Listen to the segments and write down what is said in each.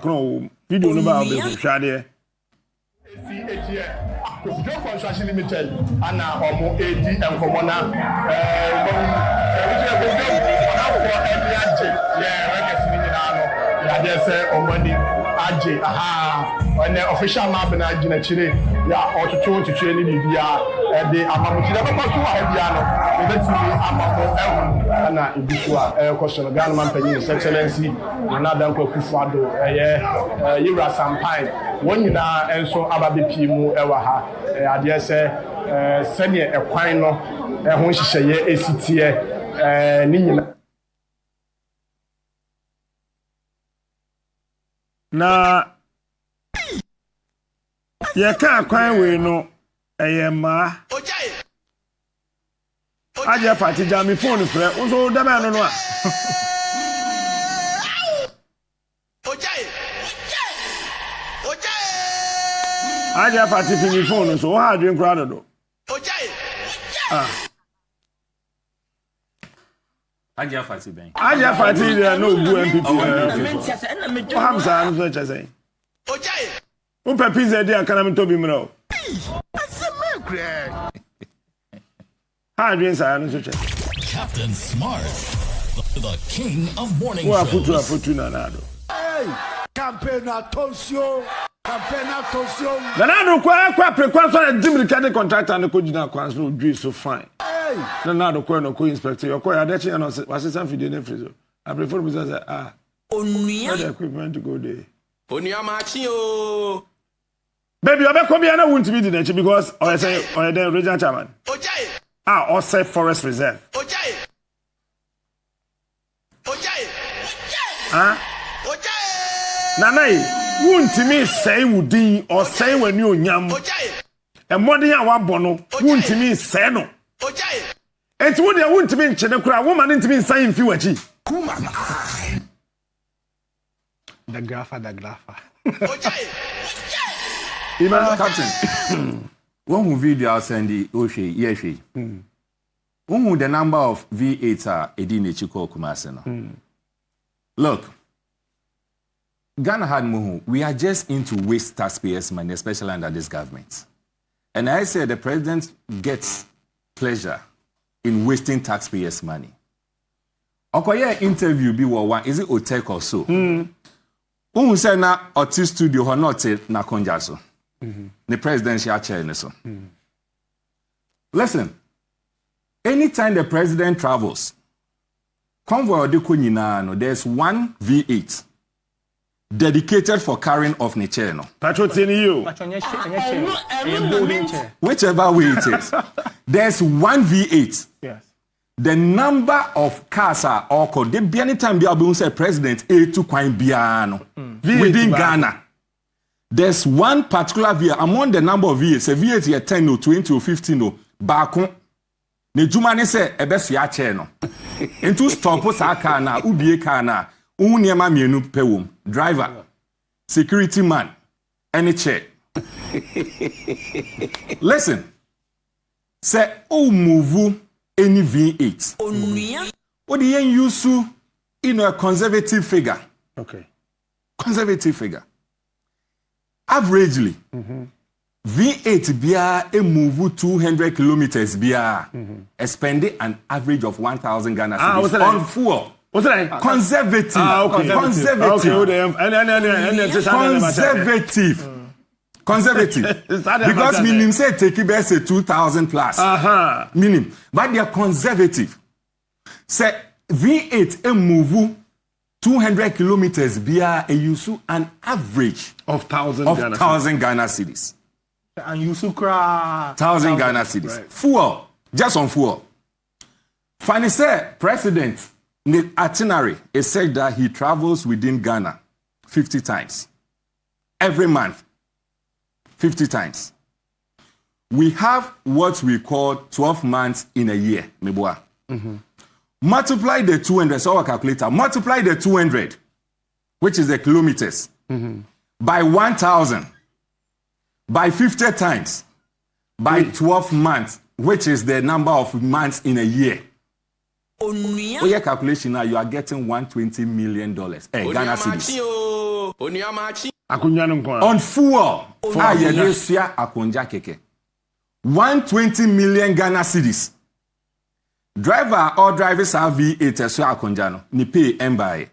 Kro video no ba be hwade. Joe Construction Limited and omo AD and Comona AJ when the official map na gina chire ya otutu tutu ni bibia de amamuti da ko so ha bia no betimi amamo na ibisua question Ghana man panyin His Excellency another Kwakufuado Yura Sampai won nyina enso ababe pimu ewa ha ade se sene ekwan no ho hyehyeye esitie ni nyina na ye ka kwan we no ma aje fati jami phone frɛ wo so da ma no no a aje fati fini phone so ha adwen kra do Aja Fati ben. Aja Fati there no bu MPP. O hamsa no so chese. Ojai. O pepizze dey akana me to bi mra o. Asema kra. Ha dwen sa no so chese. Captain Smart, the king of morning shows. Wa futu na nado. Hey, campaign attention. Nanado kwa prekwa so na dimrika de contractor na ko gina kwan so dwi so fine. Nanado kwa no ko inspector your kwa adechi na wasesa video na frizo. I prefer me say onua the equipment to go there. Onua machi o. Baby obekọ bia na wuntimi di na chi because o say o the regional chairman. Ojai. O say forest reserve. Ojai. Ojai. Nanai wuntimi sei wudin or sei wani onyam e modern a wabọ no wuntimi sei no enti wo de wuntimi nchene kura wo ma ntimi nsan mfi wachi the grapher Emmanuel Captain one video send the ohwe yehwe the number of V8 are edin echiko kumase no look Ghana had muhu. We are just into waste taxpayers' money, especially under this government. And I say the president gets pleasure in wasting taxpayers' money. Okoye interview be one, is it Otek or so? Who say na oti studio or not na konja so? The presidential chair so. Listen, anytime the president travels, convoy odi ko nyina no, there's one V8 dedicated for carrying of nature no. Whichever way it is. There's one V8. Yes. The number of cars are all called. There be any time there will say president A2 Kwai Biano within Ghana. There's one particular V8 among the number of V8s. A V8 here 10 or 20 or 15 or back on. Ne juma ne say ebes ya chair no. Into stop sa car na ubie car na. Unyama mienu pewum. Driver, security man, any chair. Listen. Say, move any V8. What do you use in a conservative figure? Okay. Conservative figure. Averagely, V8 bia move 200 kilometers bia spending an average of 1,000 Ghana cedis on fuel. What's that? Conservative. Okay. Conservative. Because minimum say take it say 2,000 plus. Minimum. But they are conservative. Say V8 move 200 kilometers via a use an average of 1,000 Ghana cedis. And you sukra 1,000 Ghana cedis. Right. Fuel. Just on fuel. Funny say president the itinerary is said that he travels within Ghana 50 times. Every month, 50 times. We have what we call 12 months in a year, Meboa. Multiply the 200, so our calculator, multiply the 200, which is the kilometers, by 1,000, by 50 times, by 12 months, which is the number of months in a year. For your calculation now, you are getting $120 million. Ghana cedis. On fuel, yedesia akonja keke. 120 million Ghana cedis. Driver or drivers have V8 so akonja no ni pay embaye.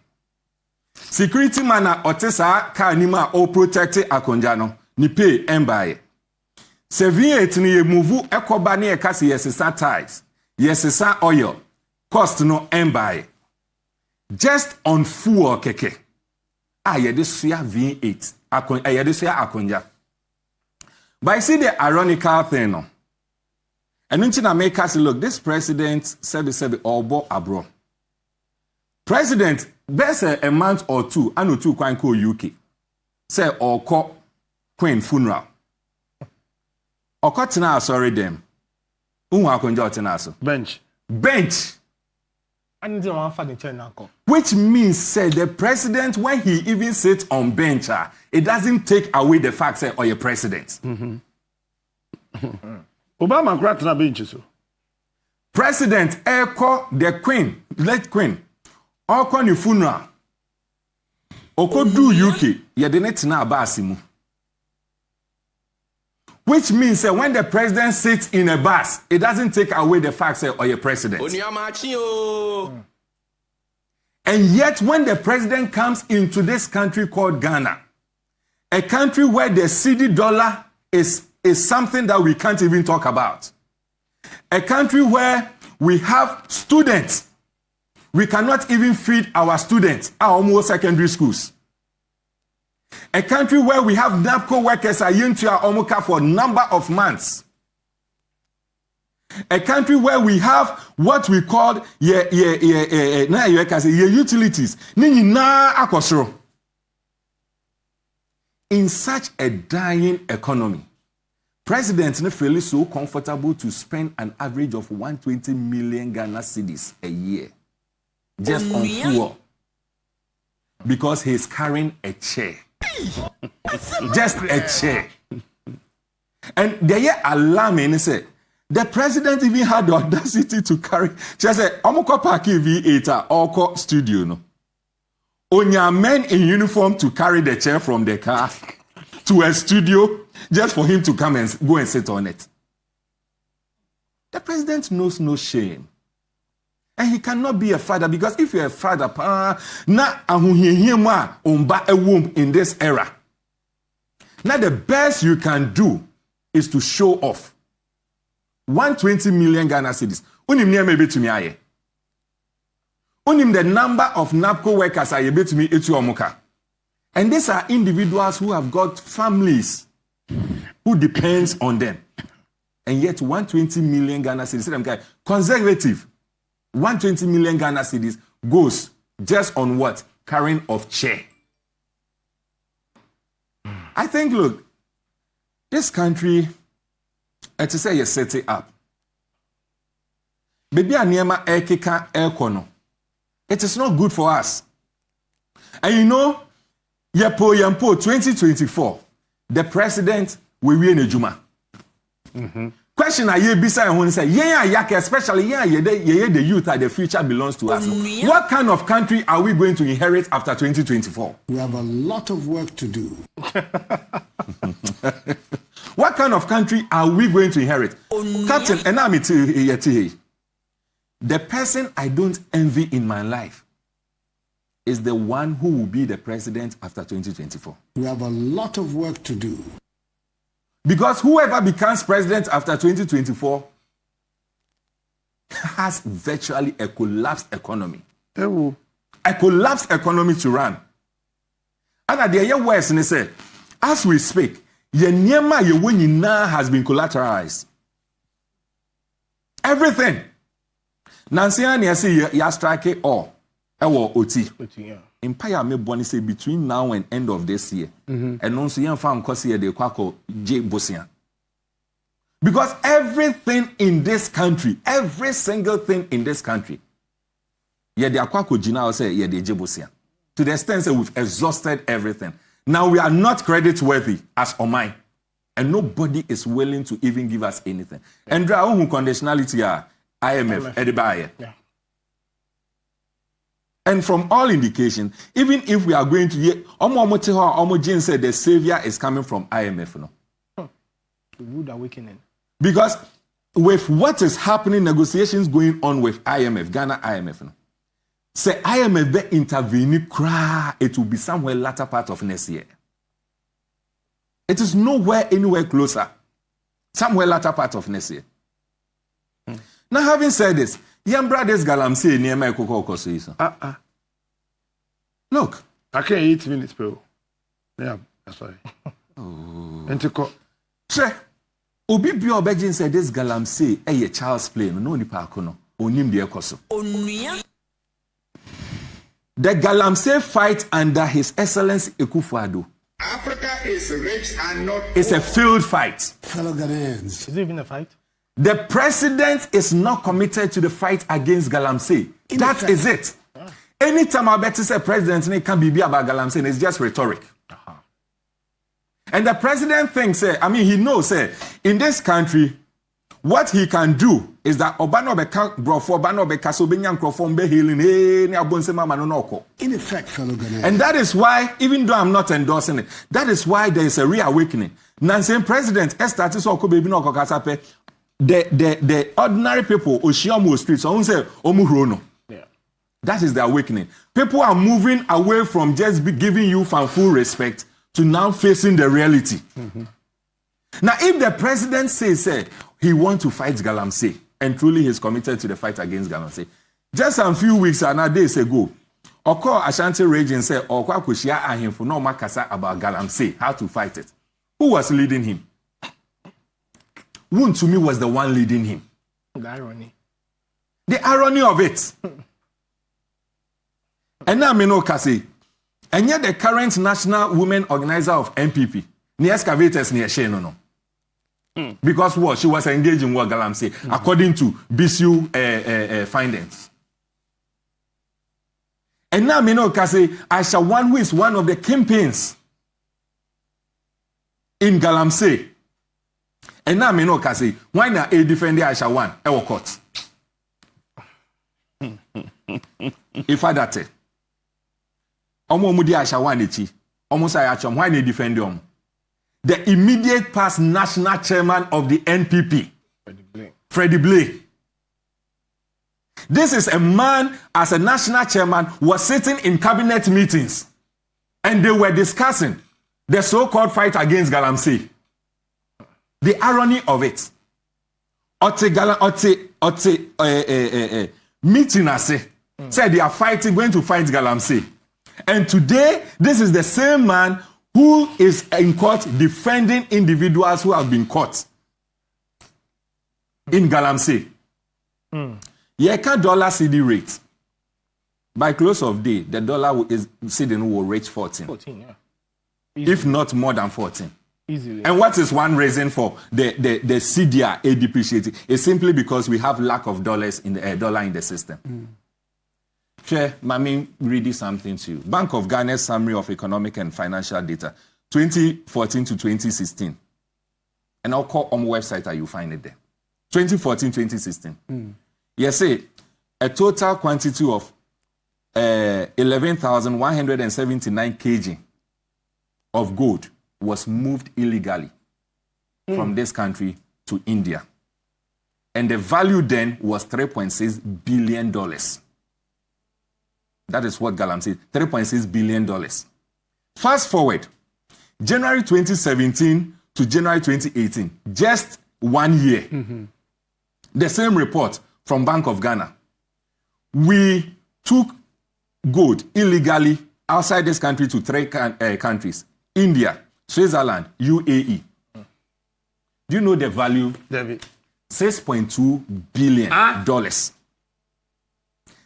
Security man otesa car nima o protect akonja no ni pay embaye. Se V8 ni move ekoba na ekase yesesa tires, yesesa oil, cost no embaye. Just on fuel keke. Yedesia V8 yedesia akonja. But I see the ironical thing no. And in make us look, this president said obo abro. President, there's a month or two, I know two quite call UK. Say or call Queen funeral. Or cut now, sorry them. Bench. I need one furniture now. Which means, say the president, when he even sits on bench, it doesn't take away the fact, say, or your president. Obama grant na bench so. President echo the queen, late queen. Oko ni funeral. Oko do UK, ye de net na abasimu. Which means that when the president sits in a bus, it doesn't take away the fact that or your president. And yet, when the president comes into this country called Ghana, a country where the cedi dollar is something that we can't even talk about, a country where we have students, we cannot even feed our students, our almost secondary schools. A country where we have NAPCO workers are into our omuka for a number of months. A country where we have what we call utilities. In such a dying economy, President Nefeli is so comfortable to spend an average of 120 million Ghana cedis a year just on fuel because he's carrying a chair. Just a chair. And they are alarming and say the president even had the audacity to carry. She said, "Omoko Paki V8 or studio no. Onya men in uniform to carry the chair from the car to a studio just for him to come and go and sit on it." The president knows no shame. And he cannot be a father because if you're a father, na umba a womb in this era. Now the best you can do is to show off. 120 million Ghana cedis. Unim near maybe to me aye. Unim the number of NAPCO workers are able to me etu omuka. And these are individuals who have got families who depends on them. And yet 120 million Ghana cedis. Conservative. 120 million Ghana cedis goes just on what? Carrying of chair. I think, look, this country, to say you set it up. Baby Aniema Ekeka Ekono. It is not good for us. And you know, Yapo 2024, the president will be in a Juma. Question I hear beside when say, especially the youth are the future belongs to us. What kind of country are we going to inherit after 2024? We have a lot of work to do. What kind of country are we going to inherit? Captain, and I'm the person I don't envy in my life is the one who will be the president after 2024. We have a lot of work to do. Because whoever becomes president after 2024 has virtually a collapsed economy. A collapsed economy to run. And at the year West, and they say, as we speak, Yenyema Yewinina has been collateralized. Everything. Nancy and Yasi ya strike or OT. Empire me boni say between now and end of this year. And also yan fam kosi de kwako J Bosian. Because everything in this country, every single thing in this country, de akwako jina say de J Bosian. To the extent that we've exhausted everything. Now we are not credit worthy as Omai. And nobody is willing to even give us anything. And there are conditionality IMF Edibaye. And from all indication, even if we are going to hear, Omo said the savior is coming from IMF. No? Rude awakening. Because with what is happening, negotiations going on with IMF, Ghana IMF, no? Say IMF be intervening, it will be somewhere latter part of next year. It is nowhere, anywhere closer. Somewhere latter part of next year. Now, having said this, young brothers galamsey near my cocoa says. Look. I can't 8 minutes, bro. Yeah, sorry. And to call. Che, Obi Bio Begin said this galamsey a child's play, no ni parkono, onim de ekoso. The galamsey fight under His Excellency Ekufuado. Africa is rich and not. It's a field fight. Fellow Ghanaians. Is it even a fight? The president is not committed to the fight against galamsey. That is it. Anytime I bet to say president can be about galamsey, it's just rhetoric. And the president thinks, he knows, in this country, what he can do is that Obano beka brofo Obano beka so benyan krofo be healing ni abonsema manonoko. In effect, fellow Ghanaians. And that is why, even though I'm not endorsing it, that is why there is a reawakening. Nancy president started so ko baby no kokasape the ordinary people Oshiamu streets so say omuhro. Yeah. That is the awakening. People are moving away from just giving you full respect to now facing the reality. Now, if the president says he wants to fight galamsey, and truly he's committed to the fight against galamsey, just a few weeks and days ago, Oko Ashanti region said, Oko Kushia Ahimfu no makasa about galamsey, how to fight it. Who was leading him? Woon to me was the one leading him. The irony. The irony of it. And now me no kasi. And yet the current national women organizer of NPP, the excavators near Shane no. Because what? She was engaged in what galamsey, according to BCU findings. And now me no kasi Aisha one who is one of the kingpins in galamsey. And now me no kasi why na a defend Aisha one ewo court. If I that Omo mudi Aisha one echi omo say achom why na defend them. The immediate past national chairman of the NPP, Freddie Blay. This is a man, as a national chairman, was sitting in cabinet meetings and they were discussing the so-called fight against galamsey. The irony of it. Meeting said they are going to fight galamsey. And today, this is the same man who is in court defending individuals who have been caught in galamsey. Yeka dollar CD rate. By close of day, the dollar is sitting will reach 14. 14, yeah. If not more than 14. Easily. And what is one reason for the CDR depreciating? It's simply because we have lack of dollars in the dollar in the system. Share, Mami, reading something to you. Bank of Ghana's summary of economic and financial data, 2014 to 2016. And I'll call on the website that you find it there. 2014, 2016. Yes, say a total quantity of 11,179 kg of gold was moved illegally from this country to India. And the value then was $3.6 billion. That is what galamsey, $3.6 billion. Fast forward, January 2017 to January 2018, just 1 year. The same report from Bank of Ghana. We took gold illegally outside this country to 3 countries: India, Switzerland, UAE. Do you know the value? David. $6.2 billion.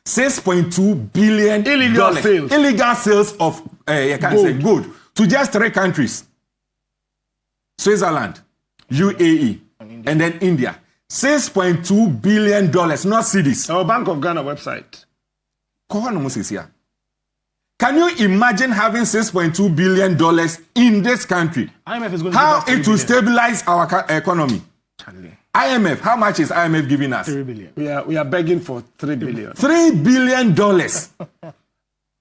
$6.2 billion Illegal sales. Illegal sales of gold to just 3 countries: Switzerland, UAE, and then India. $6.2 billion, not cedis. Our Bank of Ghana website. Can you imagine having $6.2 billion in this country? IMF is going How to it will stabilize our economy? Charlie. IMF, how much is IMF giving us? 3 billion. We are begging for $3 billion. $3 billion.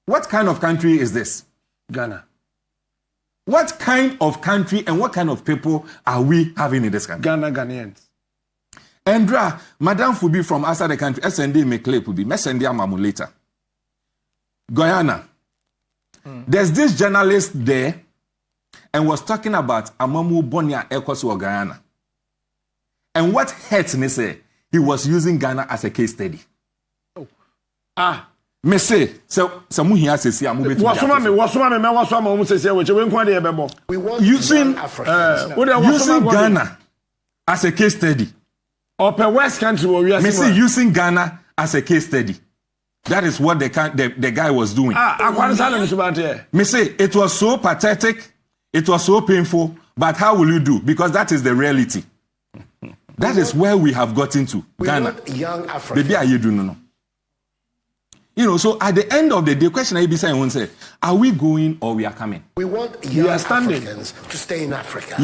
What kind of country is this? Ghana. What kind of country and what kind of people are we having in this country? Ghanaians. Andra, Madame Fubi from outside the country, SND Mekle Fubi, SND Amamu later. Guyana. There's this journalist there and was talking about Amamu Bonia Ekosu of Guyana. And what hurts me say, he was using Ghana as a case study. Me say, so he has to see a movie. Using Ghana as a case study. Upper West country, me say using Ghana as a case study. That is what the guy was doing. Me say it was so pathetic, it was so painful, but how will you do? Because that is the reality. That is where we have gotten to. Ghana. Young Africans. Baby, are you doing no? You know, so at the end of the day, question I be saying won't say, are we going or we are coming? We want young Africans to stay in Africa.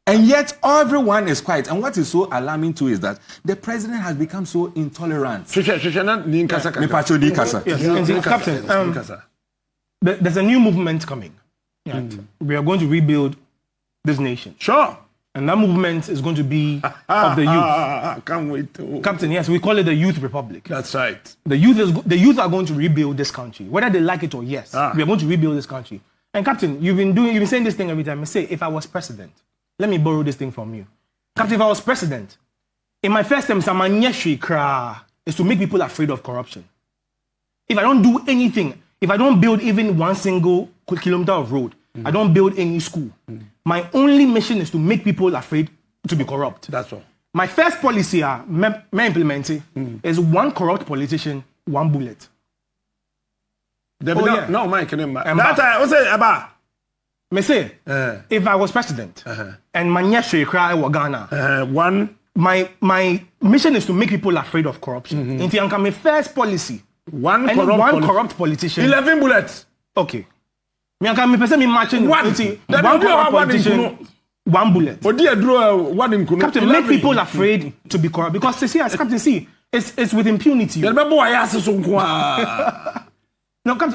And yet everyone is quiet. And what is so alarming too is that the president has become so intolerant. Captain, there's a new movement coming. We are going to rebuild this nation. Sure. And that movement is going to be of the youth. I can't wait. Captain, yes, we call it the Youth Republic. That's right. The youth are going to rebuild this country, whether they like it or yes. We are going to rebuild this country. And Captain, you've been saying this thing every time. I say, if I was president, let me borrow this thing from you. Captain, if I was president, in my first term, is to make people afraid of corruption. If I don't do anything, if I don't build even one single kilometer of road, I don't build any school. My only mission is to make people afraid to be corrupt. That's all. My first policy me implementing is one corrupt politician, one bullet. No, Mike, that I say about. Me say, if I was president and my nyeshe cry wa Ghana, my mission is to make people afraid of corruption. Inti anka my first policy, one corrupt politician, 11 bullets. Okay. Me anka me person me matching one corrupt politician, one bullet. Captain, make people afraid to be corrupt because see, as Captain see, it's with impunity. No, Captain,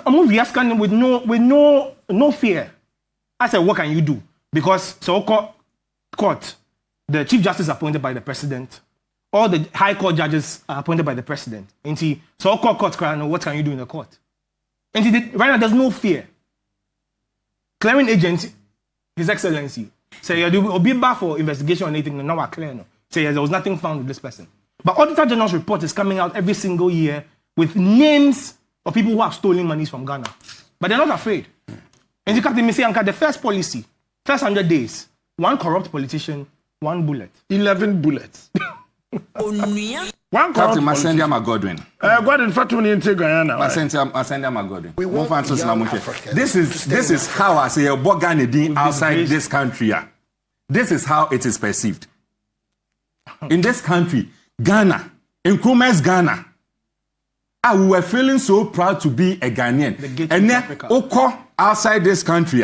I'm going to ask them with no fear. I said, what can you do? Because court, the Chief Justice appointed by the President, all the High Court judges are appointed by the President. And court crying, what can you do in the court? And right now, there's no fear. Clearing agent, His Excellency, say you'll be back for investigation or anything. Now I clear no. Say there was nothing found with this person. But Auditor General's report is coming out every single year with names of people who have stolen monies from Ghana. But they're not afraid. And you Captain say, the first policy, first 100 days, one corrupt politician, one bullet. 11 bullets. One Captain Masendia Magodwin. Godwin Fatuni into Guyana. Masendia Magodwin. This is how I say a Boganidi outside this country. This is how it is perceived. In this country, Ghana, in Nkrumah's Ghana, we were feeling so proud to be a Ghanaian. And then, outside this country,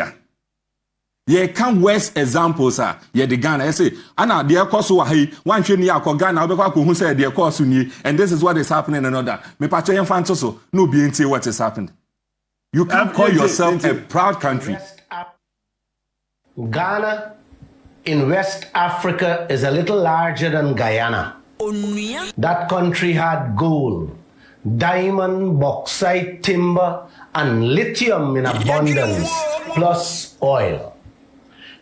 you can worst examples are the Ghana. I say, Anna, the course one train Ghana, who said the course and this is what is happening and another. Me pacho fantoso no be into what is happened. You can't call yourself a proud country. Ghana in West Africa is a little larger than Guyana. That country had gold, diamond, bauxite, timber, and lithium in abundance, plus oil.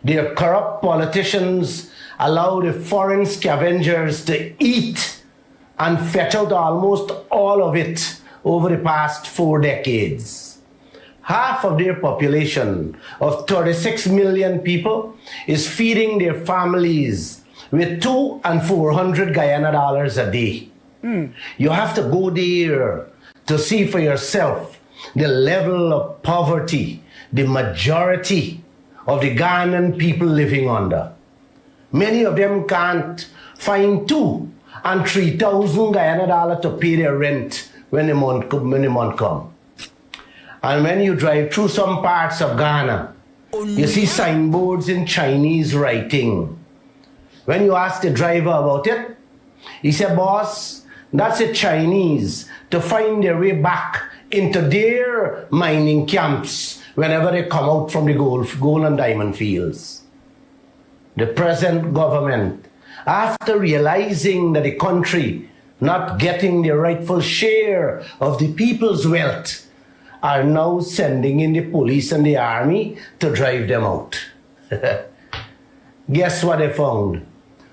Their corrupt politicians allow the foreign scavengers to eat and fetch out almost all of it over the past 4 decades. Half of their population of 36 million people is feeding their families with $200 and $400 Guyana dollars a day. You have to go there to see for yourself the level of poverty the majority of the Ghanaian people living under. Many of them can't find $2,000 and $3,000 Guyana dollars to pay their rent when the month come. And when you drive through some parts of Ghana, you see signboards in Chinese writing. When you ask the driver about it, he said, boss, that's a Chinese. to find their way back into their mining camps whenever they come out from the gold and diamond fields. The present government, after realizing that the country not getting the rightful share of the people's wealth, are now sending in the police and the army to drive them out. Guess what they found?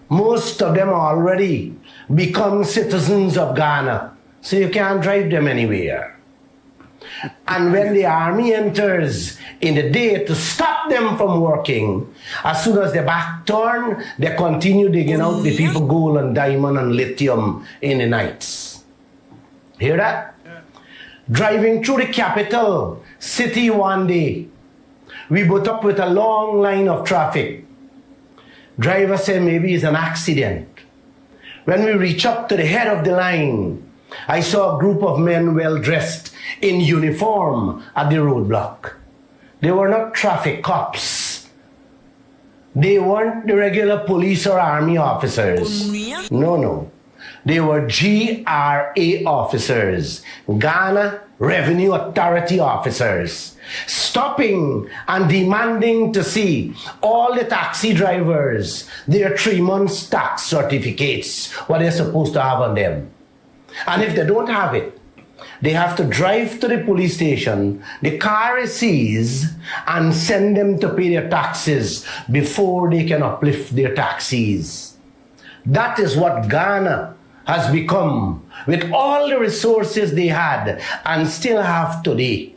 Most of them already become citizens of Ghana, so you can't drive them anywhere. And when the army enters in the day to stop them from working, as soon as the back turn, they continue digging out the people gold and diamond and lithium in the nights. Hear that? Yeah. Driving through the capital city one day, we put up with a long line of traffic. Driver said maybe it's an accident. When we reach up to the head of the line, I saw a group of men well dressed in uniform at the roadblock. They were not traffic cops. They weren't the regular police or army officers. No. They were GRA officers, Ghana Revenue Authority officers, stopping and demanding to see all the taxi drivers, their 3 months tax certificates, what they're supposed to have on them. And if they don't have it, they have to drive to the police station, the car is seized, and send them to pay their taxes before they can uplift their taxes. That is what Ghana has become with all the resources they had and still have today.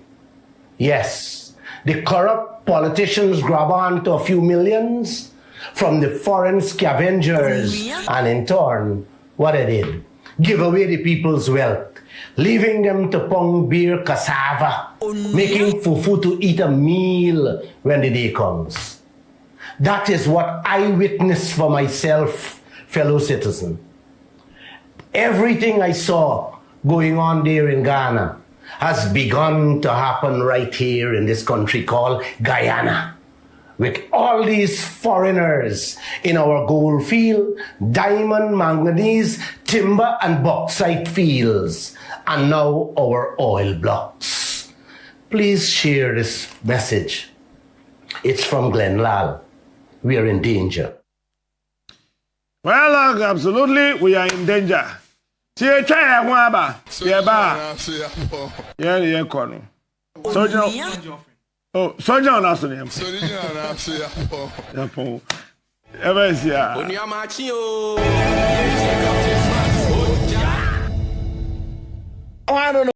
Yes, the corrupt politicians grab on to a few millions from the foreign scavengers, and in turn, what they did? Give away the people's wealth, leaving them to pong beer cassava, making fufu to eat a meal when the day comes. That is what I witnessed for myself, fellow citizen. Everything I saw going on there in Ghana has begun to happen right here in this country called Guyana, with all these foreigners in our gold field, diamond, manganese, timber and bauxite fields, and now our oil blocks. Please share this message. It's from Glenn Lal. We are in danger. Well, absolutely, we are in danger. See, try a waba. Yeah, corner. Soldier. Oh, soldier on us. Ever see ya?